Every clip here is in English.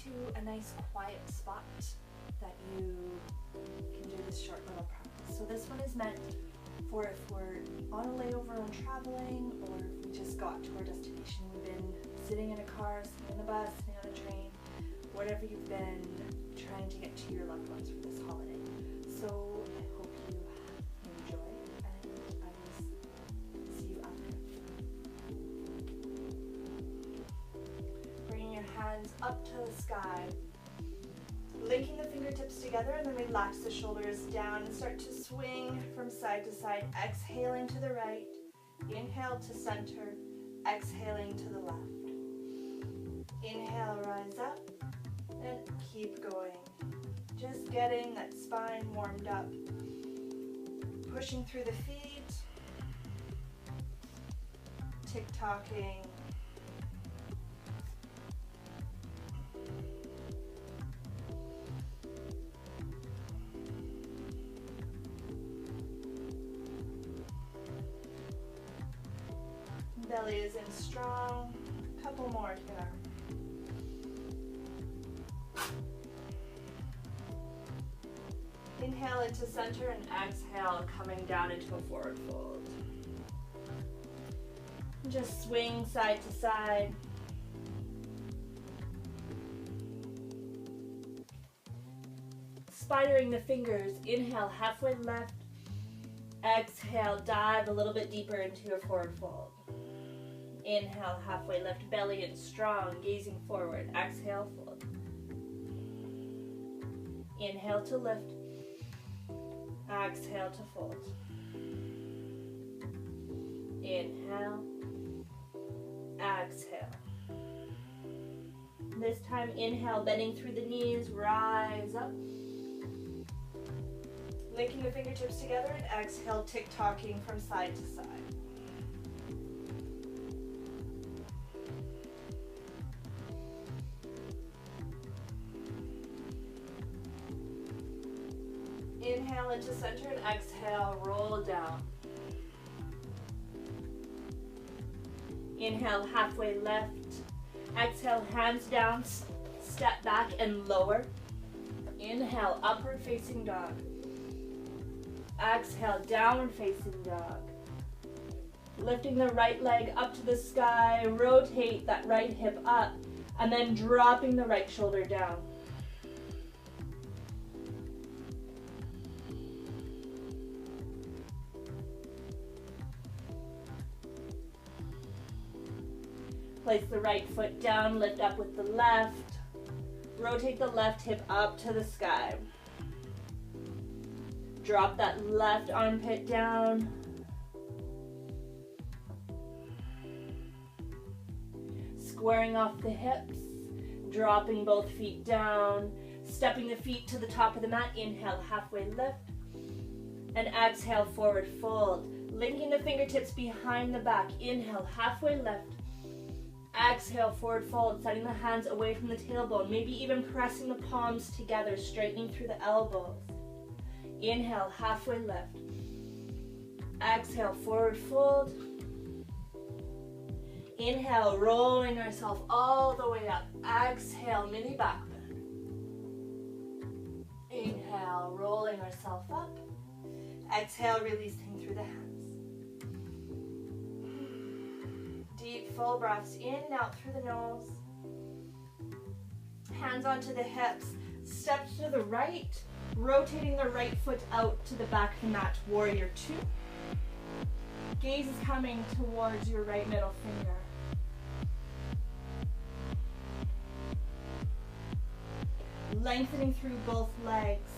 to a nice quiet spot that you can do this short little practice. So this one is meant for if we're on a layover and traveling, or if we just got to our destination. We've been sitting in a car, sitting in the bus, sitting on a train, whatever you've been trying to get to your loved ones for this holiday. So I hope you enjoy, and I will see you after. Bringing your hands up to the sky, linking the fingertips together, and then relax the shoulders down and start to swing from side to side, exhaling to the right, inhale to center, exhaling to the left. Inhale, rise up, and keep going. Just getting that spine warmed up. Pushing through the feet, tick-tocking. Belly is in strong. Couple more here. Inhale into center and exhale, coming down into a forward fold. Just swing side to side. Spidering the fingers. Inhale, halfway left. Exhale, dive a little bit deeper into a forward fold. Inhale, halfway left, belly in strong, gazing forward. Exhale, fold. Inhale to lift. Exhale to fold. Inhale. Exhale. This time, inhale, bending through the knees, rise up. Linking the fingertips together, and exhale, tick-tocking from side to side. Inhale into center and exhale, roll down. Inhale, halfway left. Exhale, hands down, step back and lower. Inhale, upward facing dog. Exhale, downward facing dog. Lifting the right leg up to the sky, rotate that right hip up, and then dropping the right shoulder down. Place the right foot down, lift up with the left. Rotate the left hip up to the sky. Drop that left armpit down. Squaring off the hips, dropping both feet down, stepping the feet to the top of the mat. Inhale, halfway lift, and exhale, forward fold. Linking the fingertips behind the back. Inhale, halfway lift. Exhale, forward fold, setting the hands away from the tailbone, maybe even pressing the palms together, straightening through the elbows. Inhale, halfway lift. Exhale, forward fold. Inhale, rolling ourselves all the way up. Exhale, mini back bend. Inhale, rolling ourselves up. Exhale, releasing through the hands. Deep, full breaths in and out through the nose. Hands onto the hips. Step to the right, rotating the right foot out to the back of the mat. Warrior two. Gaze is coming towards your right middle finger. Lengthening through both legs.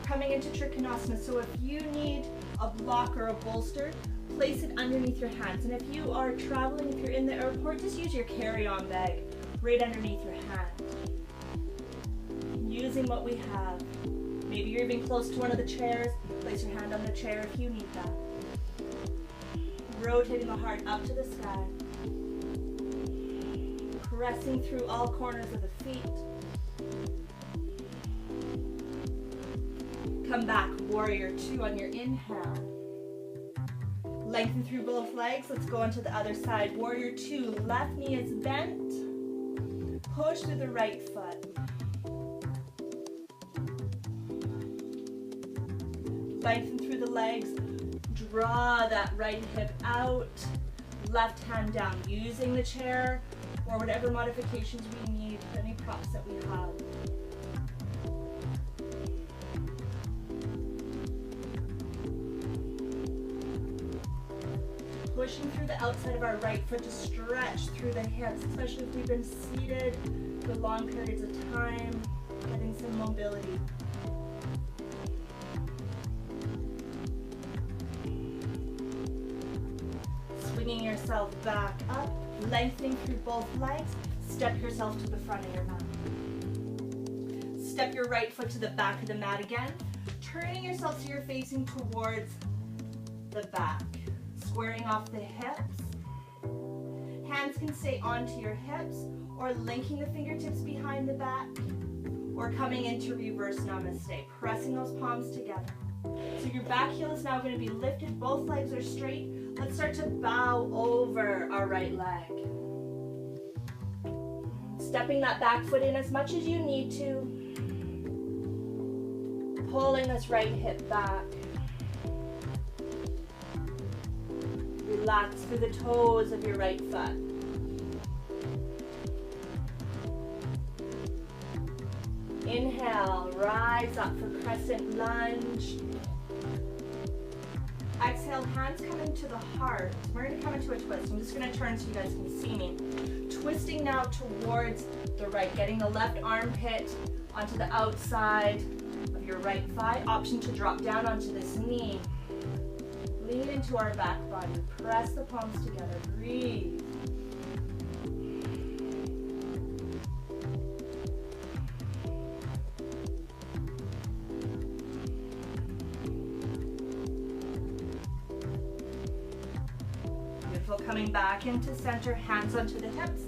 Coming into Trikonasana. So if you need a block or a bolster, place it underneath your hands. And if you are traveling, if you're in the airport, just use your carry-on bag right underneath your hand. Using what we have. Maybe you're even close to one of the chairs. Place your hand on the chair if you need that. Rotating the heart up to the sky. Pressing through all corners of the feet. Come back, warrior two on your inhale. Lengthen through both legs. Let's go onto the other side. Warrior two, left knee is bent. Push through the right foot. Lengthen through the legs. Draw that right hip out. Left hand down, using the chair or whatever modifications we need, any props that we have. Pushing through the outside of our right foot to stretch through the hips, especially if we've been seated for long periods of time, getting some mobility. Swinging yourself back up, lengthening through both legs, step yourself to the front of your mat. Step your right foot to the back of the mat again, turning yourself so you're facing towards the back. Squaring off the hips. Hands can stay onto your hips or linking the fingertips behind the back or coming into reverse namaste, pressing those palms together. So your back heel is now going to be lifted, both legs are straight. Let's start to bow over our right leg. Stepping that back foot in as much as you need to. Pulling this right hip back. Relax through the toes of your right foot. Inhale, rise up for crescent lunge. Exhale, hands come into the heart. We're going to come into a twist. I'm just going to turn so you guys can see me. Twisting now towards the right, getting the left armpit onto the outside of your right thigh. Option to drop down onto this knee. Lean into our back body. Press the palms together. Breathe. Beautiful. Coming back into center. Hands onto the hips.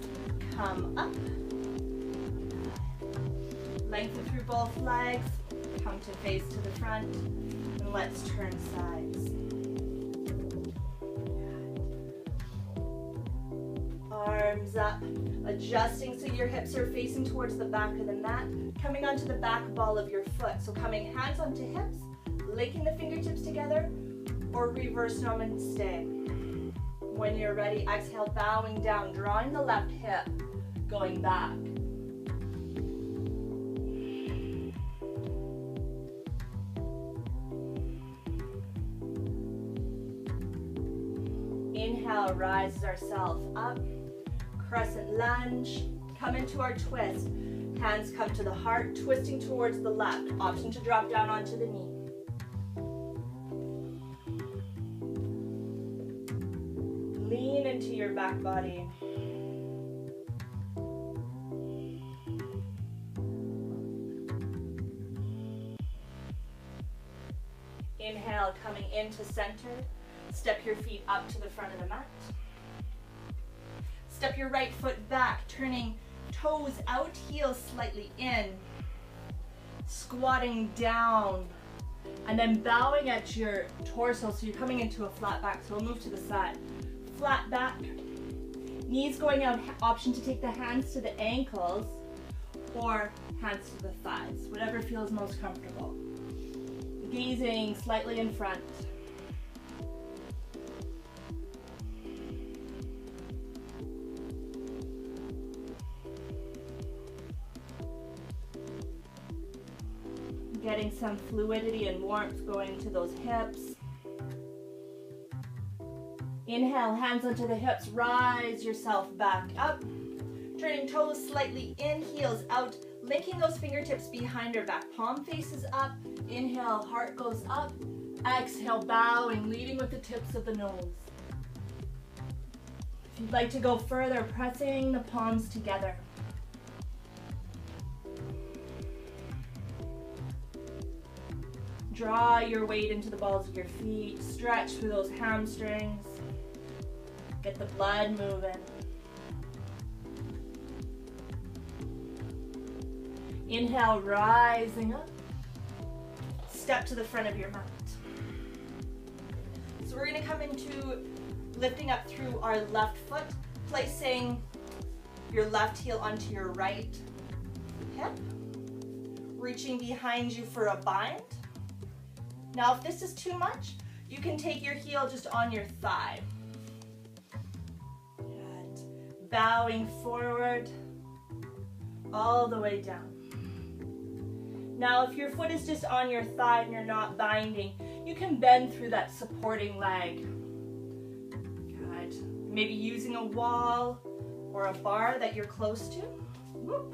Come up. Lengthen through both legs. Come to face to the front. And let's turn sides. Arms up, adjusting so your hips are facing towards the back of the mat, coming onto the back ball of your foot. So coming hands onto hips, linking the fingertips together, or reverse namaste. When you're ready, exhale, bowing down, drawing the left hip, going back. Inhale, rises ourselves up. Crescent lunge, come into our twist. Hands come to the heart, twisting towards the left. Option to drop down onto the knee. Lean into your back body. Inhale, coming into center. Step your feet up to the front of the mat. Step your right foot back, turning toes out, heels slightly in. Squatting down. And then bowing at your torso, so you're coming into a flat back. So we'll move to the side. Flat back. Knees going out, option to take the hands to the ankles or hands to the thighs, whatever feels most comfortable. Gazing slightly in front. Getting some fluidity and warmth going to those hips. Inhale, hands onto the hips, rise yourself back up. Turning toes slightly in, heels out, linking those fingertips behind our back. Palm faces up, inhale, heart goes up. Exhale, bowing, leading with the tips of the nose. If you'd like to go further, pressing the palms together. Draw your weight into the balls of your feet. Stretch through those hamstrings. Get the blood moving. Inhale, rising up. Step to the front of your mat. So we're going to come into lifting up through our left foot, placing our right foot your left heel onto your right hip, reaching behind you for a bind. Now, if this is too much, you can take your heel just on your thigh. Good. Bowing forward, all the way down. Now, if your foot is just on your thigh and you're not binding, you can bend through that supporting leg. Good. Maybe using a wall or a bar that you're close to. Whoop.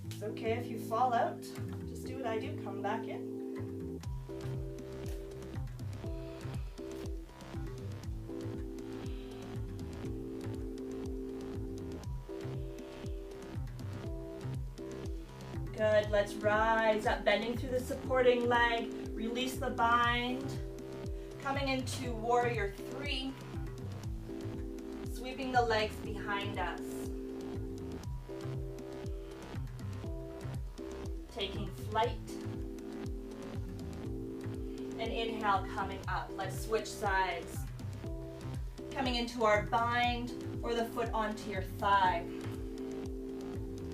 It's okay if you fall out. Just do what I do, come back in. Good, let's rise up, bending through the supporting leg, release the bind, coming into warrior 3, sweeping the legs behind us, taking flight, and inhale, coming up. Let's switch sides, coming into our bind or the foot onto your thigh,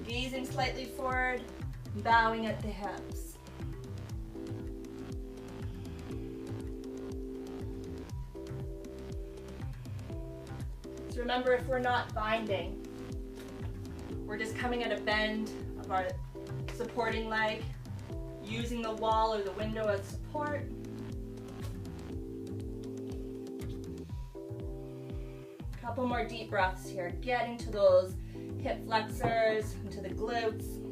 gazing slightly forward, bowing at the hips. So remember, if we're not binding, we're just coming at a bend of our supporting leg, using the wall or the window as support. Couple more deep breaths here, getting to those hip flexors, into the glutes.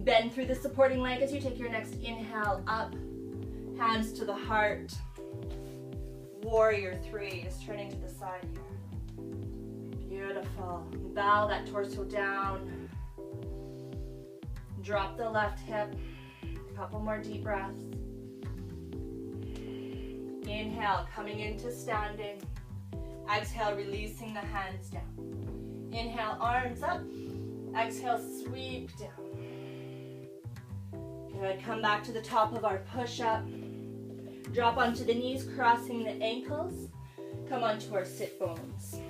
Bend through the supporting leg as you take your next inhale up, hands to the heart. Warrior 3 is turning to the side here. Beautiful. Bow that torso down. Drop the left hip. A couple more deep breaths. Inhale, coming into standing. Exhale, releasing the hands down. Inhale, arms up. Exhale, sweep down. Good, come back to the top of our push-up. Drop onto the knees, crossing the ankles. Come onto our sit bones.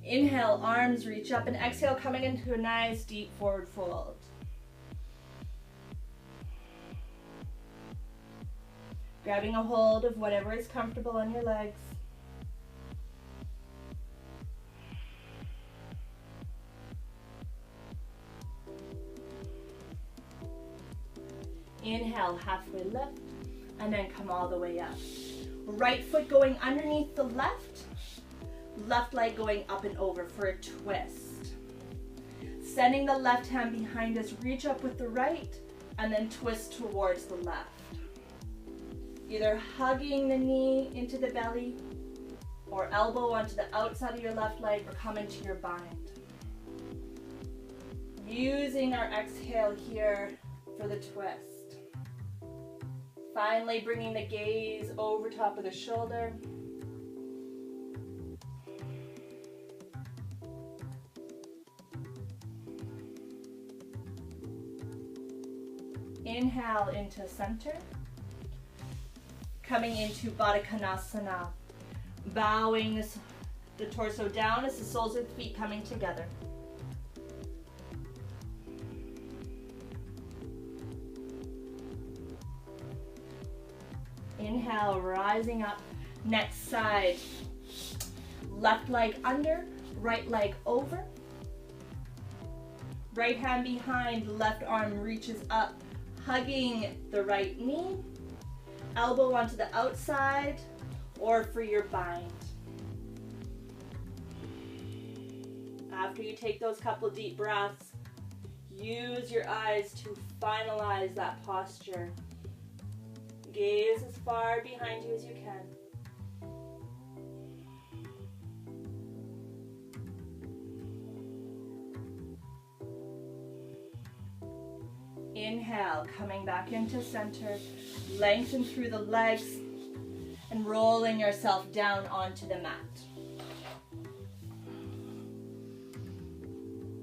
Inhale, arms reach up, and exhale, coming into a nice deep forward fold. Grabbing a hold of whatever is comfortable on your legs. Inhale, halfway lift, and then come all the way up. Right foot going underneath the left, left leg going up and over for a twist. Sending the left hand behind us, reach up with the right, and then twist towards the left. Either hugging the knee into the belly, or elbow onto the outside of your left leg, or come into your bind. Using our exhale here for the twist. Finally, bringing the gaze over top of the shoulder. Inhale into center. Coming into Baddha Konasana. Bowing the torso down as the soles of the feet coming together. Inhale, rising up, next side. Left leg under, right leg over. Right hand behind, left arm reaches up, hugging the right knee. Elbow onto the outside, or for your bind. After you take those couple deep breaths, use your eyes to finalize that posture. Gaze as far behind you as you can. Inhale, coming back into center. Lengthen through the legs and rolling yourself down onto the mat.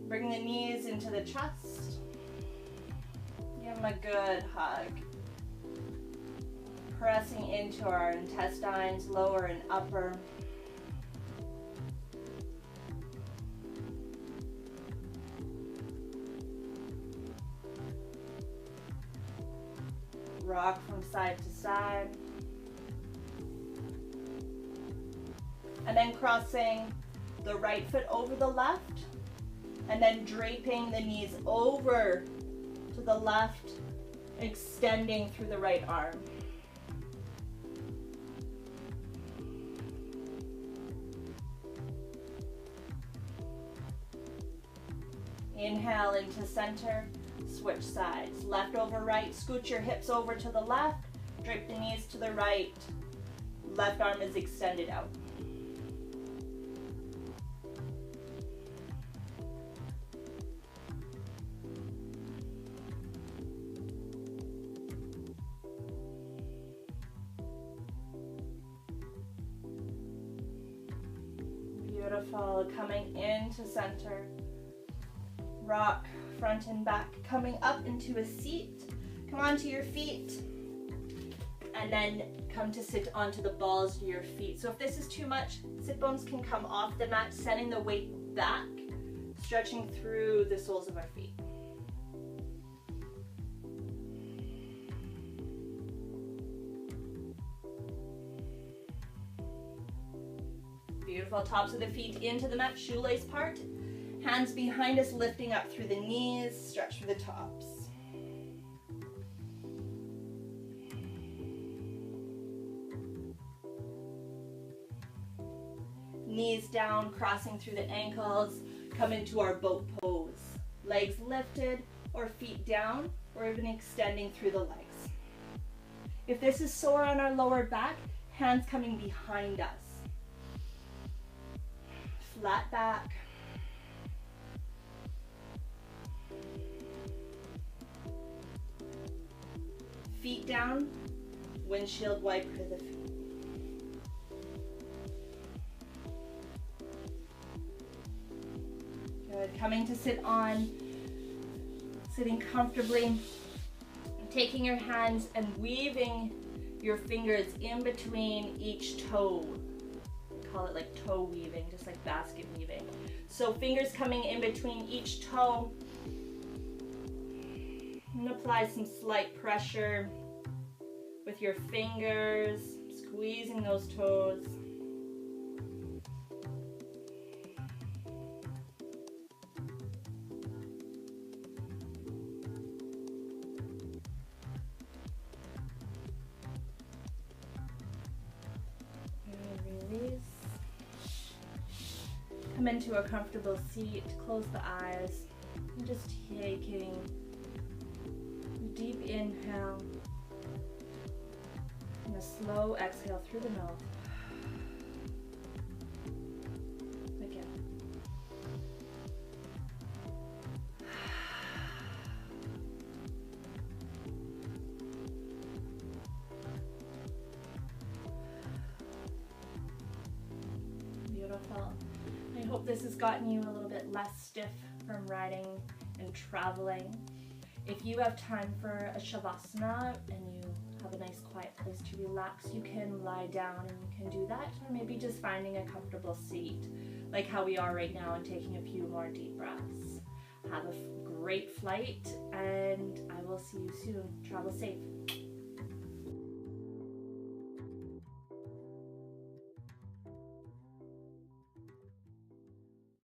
Bring the knees into the chest. Give them a good hug. pressing into our intestines, lower and upper. Rock from side to side. And then crossing the right foot over the left, and then draping the knees over to the left, extending through the right arm. Inhale into center, switch sides. Left over right, scoot your hips over to the left, drape the knees to the right. Left arm is extended out. Beautiful. Coming into center. Rock front and back. Coming up into a seat. Come onto your feet. And then come to sit onto the balls of your feet. So if this is too much, sit bones can come off the mat, sending the weight back, stretching through the soles of our feet. Beautiful. Tops of the feet into the mat, shoelace part. Hands behind us, lifting up through the knees, stretch through the tops. Knees down, crossing through the ankles, come into our boat pose. Legs lifted or feet down, or even extending through the legs. If this is sore on our lower back, hands coming behind us. Flat back. Feet down, windshield wiper the feet. Good. Coming to sit on, sitting comfortably, taking your hands and weaving your fingers in between each toe. We call it like toe weaving, just like basket weaving. So fingers coming in between each toe. And apply some slight pressure with your fingers, squeezing those toes. And release. Come into a comfortable seat, close the eyes, and just taking deep inhale and a slow exhale through the mouth. Again. Beautiful. I hope this has gotten you a little bit less stiff from riding and traveling. If you have time for a Shavasana and you have a nice quiet place to relax, you can lie down and you can do that, or maybe just finding a comfortable seat like how we are right now and taking a few more deep breaths. Have a great flight, and I will see you soon. Travel safe.